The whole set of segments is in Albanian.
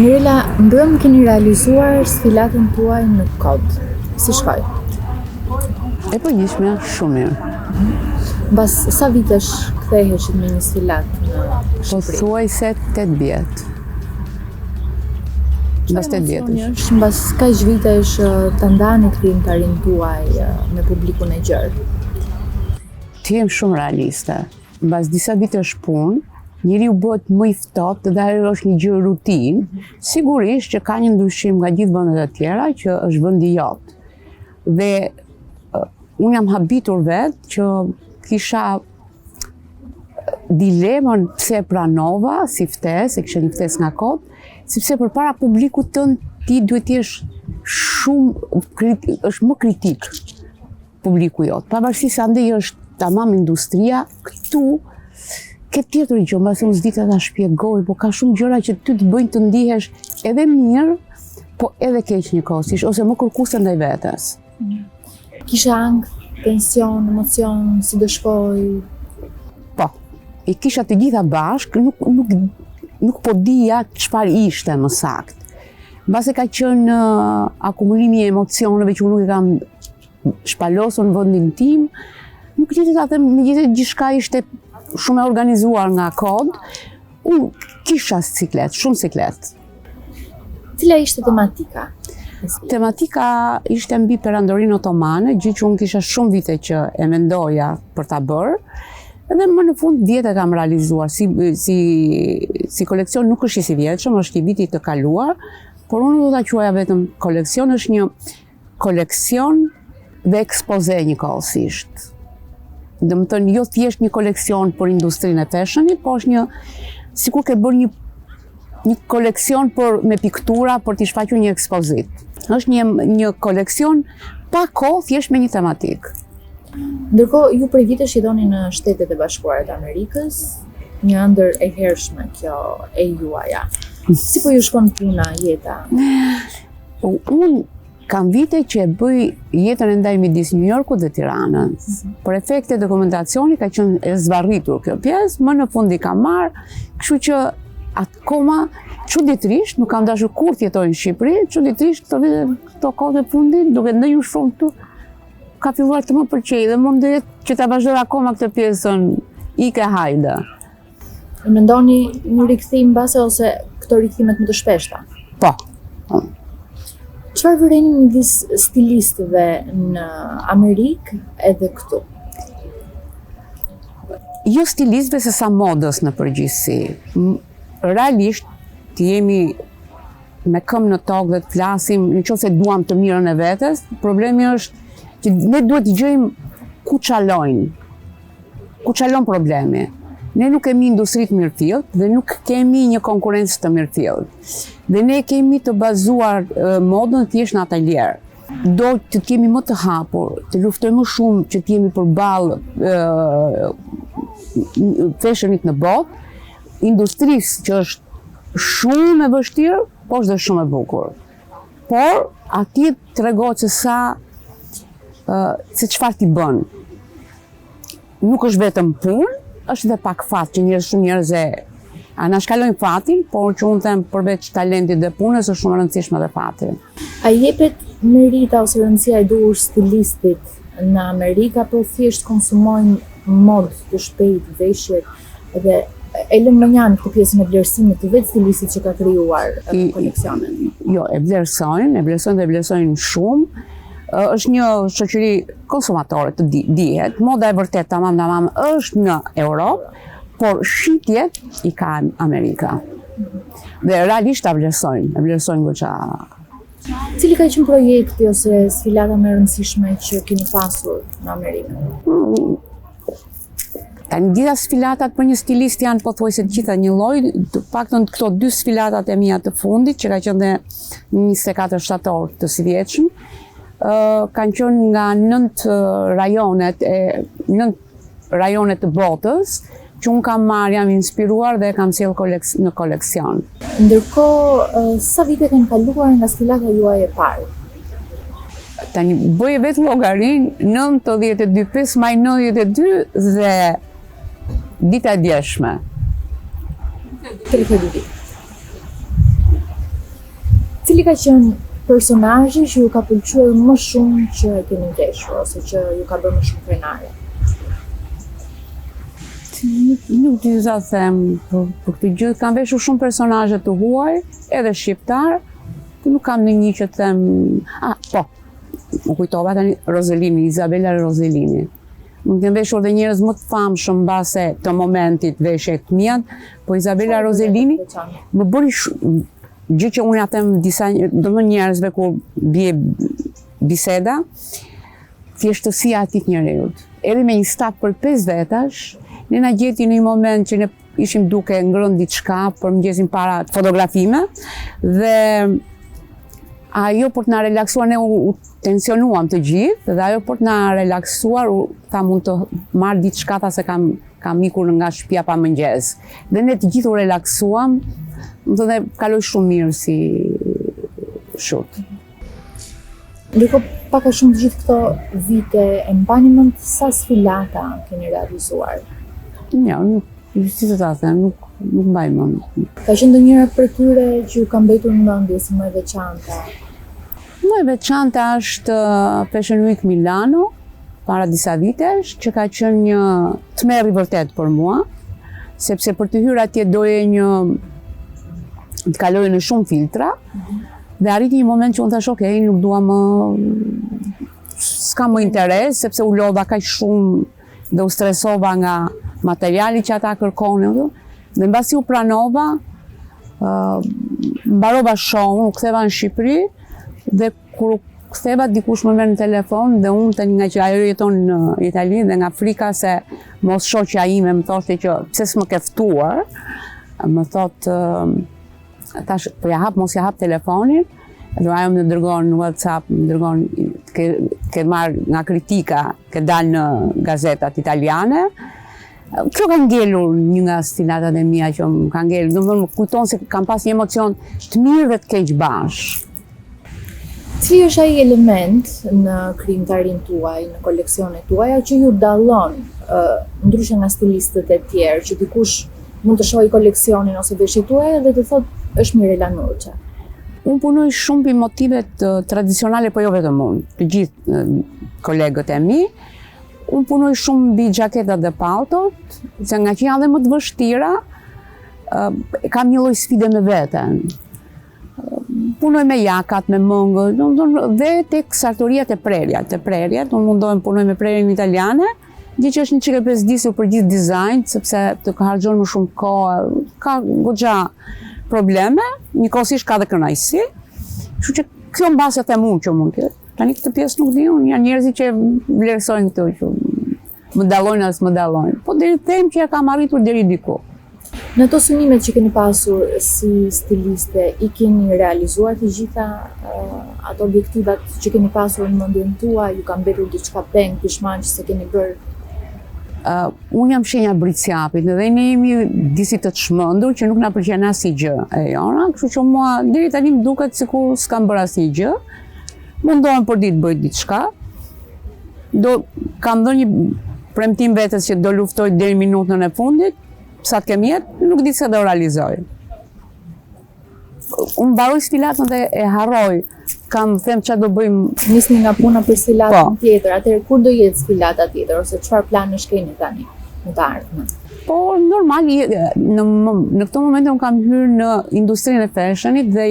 Mirela, mbrëm keni realizuar sfilatën tuaj në kod. Si shkoj? E përgjithshme shumë mirë. Mbas sa vitesh ktheheshit me një sfilat në Po Shqipëri? thuajse 8 vjet. Mbas 8 vjetësh. Mbas kaq vitesh të ndani krijimtarin tuaj me publikun e gjerë. Ti jem shumë realiste. Mbas disa vitesh punë, njeriu bëhet më i ftohtë dhe ajo është një gjë rutinë. Sigurisht që ka një ndryshim nga gjithë vendet e tjera që është vendi jot. Dhe unë jam habitur vetë që kisha dilemën pse pranova si ftesë, se kisha një ftesë nga kod, sepse përpara publikut tënd ti duhet të jesh është më kritik publiku jot. Pavarësisht se andej është tamam industria, këtu ke tjetër gjë, mbas unë s'di ta shpjegoj, po ka shumë gjëra që ty të bëjnë të ndihesh edhe mirë, po edhe keq njëkohësisht, ose më kërkuese ndaj vetes. Kisha ankth, tension, emocion, si do shkoj? Po, i kisha të gjitha bashkë, nuk po dija çfarë ishte më sakt. Mbase ka qenë akumulimi i emocioneve që unë nuk e kam shpalosur në vendin tim, nuk ditë ta them, megjithatë gjithçka ishte shumë e organizuar nga kod, unë kisha siklet, shumë siklet. Cila ishte tematika? Tematika ishte mbi perandorinë otomane, gjë që unë kisha shumë vite që e mendoja për ta bërë, edhe më në fund vjetë e kam realizuar. Si koleksion nuk është i si vjetshëm, është i vitit të kaluar, por unë do ta quaja vetëm koleksion, është një koleksion dhe ekspoze njëkohësisht. Dhe më thënë, jo thjesht një koleksion për industrinë e fashionit, po është sikur ke bërë një koleksion me piktura për t'i shfaqur një ekspozit. Është një koleksion pa kohë, thjesht me një tematik. Ndërkohë, ju prej vitesh jetoni në Shtetet e Bashkuara të Amerikës, një ëndër e hershme kjo e juaja. Si po ju shkon puna, jeta? Unë kam vite që e bëj jetën e ndaj midis New Yorkut dhe Tiranës. Për efekte dokumentacioni ka qenë e zvarritur kjo pjesë, më në fund i kam marrë, kështu që akoma çuditërisht nuk kam dashur kur të jetoj në Shqipëri, çuditërisht këto kohë të fundit, duke ndëgjuar shumë këtu, ka filluar të më pëlqej dhe më ndet që ta vazhdoj akoma këtë pjesën ike hajde. E mendoni një rikthim mbase ose këto rikthimet më të shpeshta? Po. Çfarë vëreni midis stilistëve në Amerikë edhe këtu? Jo stilistëve se sa modës në përgjithësi. Realisht, të jemi me këmbë në tokë dhe të flasim, nëse duam të mirën e vetes, problemi është që ne duhet të gjejmë ku çalon problemi. Ne nuk kemi industri të mirëfillt dhe nuk kemi një konkurrencë të mirëfillt. Dhe ne kemi të bazuar modën thjesht në atelier. Do të kemi më të hapur, të luftojmë më shumë që të jemi përballë fashionit në botë, industrisë që është shumë e vështirë, po është dhe shumë e bukur. Por atje tregohet se çfarë ti bën. Nuk është vetëm punë, është dhe pak fat që shumë njerëz A na shkallojnë fatin, por që unë them përveç talentit dhe punës është shumë e rëndësishme dhe fati. A jepet merita ose rëndësia e duhur stilistit në Amerikë, apo thjesht konsumojnë mod të shpejt, veshjet dhe e lënë më njanë këtë pjesën e vlerësimit të vetë stilistit që ka krijuar koleksionin? Jo, e vlerësojnë shumë. Është një shoqëri konsumatore të dihet. Moda e vërtet tamam është në Europë, por shitjet i ka Amerika. Dhe realisht e vlerësojnë goxha. Cili ka qenë projekti ose sfilata më e rëndësishme që keni pasur në Amerikë? Tani gjitha sfilatat për një stilist janë pothuajse të gjitha një lloj, të paktën këto 2 sfilatat e mia të fundit, që ka qenë në 24 shtator të së vjetshëm, kanë qenë nga 9 rajonet të botës, që unë kam marrë, jam inspiruar dhe kam sjell në koleksion. Ndërkohë, sa vite kanë kaluar nga sfilata juaj e parë? Tani bëj vetë llogarin, 92, 5 maj 92 dhe dita e djeshme. 32 vite. Cili ka qenë personazhi që ju ka pëlqyer më shumë që e keni ndeshur ose që ju ka bërë më shumë krenare? Nuk di sa them për këtë gjë, kam veshur shumë personazhe të huaj, edhe shqiptar, por nuk kam ndonjë që të them, po. Më kujtova tani Roselini, Izabela Roselini. Mund të veshur dhe njerëz më të famshëm mbase të momentit veshjet miat, po Izabela Roselini më bëri gjë që unë ja them disa njerëzve kur bie biseda, thjeshtësia e atij njeriu. Erdhi me një staf për 5 vetash, ne na gjeti në një moment që ne ishim duke ngrënë diçka për mëngjesin para fotografime dhe ajo për të na relaksuar, ne u tensionuam të gjithë, dhe ajo për të na relaksuar, tha mund të marr diçka, tha se kam ikur nga shtëpia pa mëngjes. Dhe ne të gjithë u relaksuam, dhe kaloi shumë mirë si shut. Ndërkohë, pak a shumë të gjithë këto vite, e mbani mend sa sfilata keni realizuar? Jo, si të ta them, nuk mbaj mend. Ka qenë ndonjëra prej tyre që ju ka mbetur në mendje si më e veçanta? Më e veçanta është Fashion Week Milano, para disa vitesh, që ka qenë një tmerr i vërtet për mua, sepse për të hyrë atje doje të kaloje në shumë filtra, dhe arriti një moment që unë thash, ok, nuk dua më, s'ka më interes, sepse u lodha kaq shumë dhe u stresova nga materiali që ata kërkonin. Dhe mbasi u pranova, mbarova shohun, u ktheva në Shqipëri, dhe kur u ktheva dikush më merr në telefon dhe unë tani nga që ajo jeton në Itali dhe nga frika se mos shoqja ime më thoshte që pse s'më ke ftuar, më thotë tash po ja hap mos ja hap telefonin, dhe ajo më dërgon në WhatsApp, më dërgon ke marr nga kritika, ke dalë në gazetat italiane. Kjo ka ngelur një nga stilatat e mia që më ka ngelur, domethënë më kujton se kam pas një emocion të mirë dhe të keq bashkë. Cili është ai element në krijimtarinë tuaj, në koleksionet tuaja që ju dallon ndryshe nga stilistët e tjerë, që dikush mund të shohë koleksionin ose veshjet tuaja dhe të thotë është Mirela Nurçi? Unë punoj shumë për motivet tradicionale, po jo vetëm unë, të gjithë kolegët e mi. Unë punoj shumë mbi xhaketat dhe paltot, se nga që janë dhe më të vështira, kam një lloj sfide me veten. Punoj me jakat, me mëngë, dhe tek sartoriat e prerjat. Unë mundohem punoj me prerjen italiane, gjë që është një çike pesdisur për gjithë dizajn, sepse të harxhon më shumë kohë, ka goxha probleme, njëkohësisht ka dhe kënaqësi. Kështu që kjo mbase them unë që mund të. Tani këtë pjesë nuk di unë, janë njerëzit që vlerësojnë këto që më dallojnë as më dallojnë. Po deri them që ja kam arritur deri diku. Në ato synimet që keni pasur si stiliste, i keni realizuar të gjitha ato objektivat që keni pasur në mendjen tuaj, ju ka mbetur diçka peng, pishman që se keni bërë? Unë jam shenja Britsjapit dhe ne jemi disi të çmendur që nuk na pëlqen asnjë gjë e jona, kështu që mua deri tani më duket sikur s'kam bërë asnjë gjë. Mundohem për ditë bëj diçka. Kam dhënë një premtim vetes që do luftoj deri minutën e fundit. sa të kem jetë, nuk di se do realizoj. Unë mbaroj sfilatën dhe e harroj, them çfarë do bëjmë. Nisni nga puna për sfilatën tjetër, atëherë kur do jetë sfilata tjetër ose çfarë planesh keni tani në të ardhmen? Po normal, në këto momente unë kam hyrë në industrinë e fashionit dhe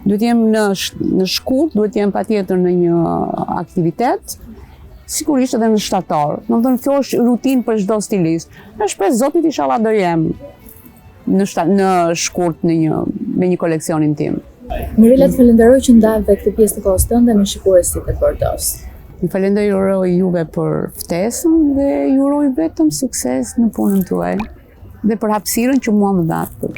duhet jem në shkurt, duhet jem patjetër në një aktivitet, sigurisht edhe në shtator. Domethënë kjo është rutinë për çdo stilist. Në shpresë Zotit inshallah do jem në shkurt me një koleksionin tim. Mirela, të falenderoj që ndave këtë pjesë të kohës tënde me shikuesit e Bordos. Ju falenderoj juve për ftesën dhe ju uroj vetëm sukses në punën tuaj dhe për hapësirën që mua më dhatë.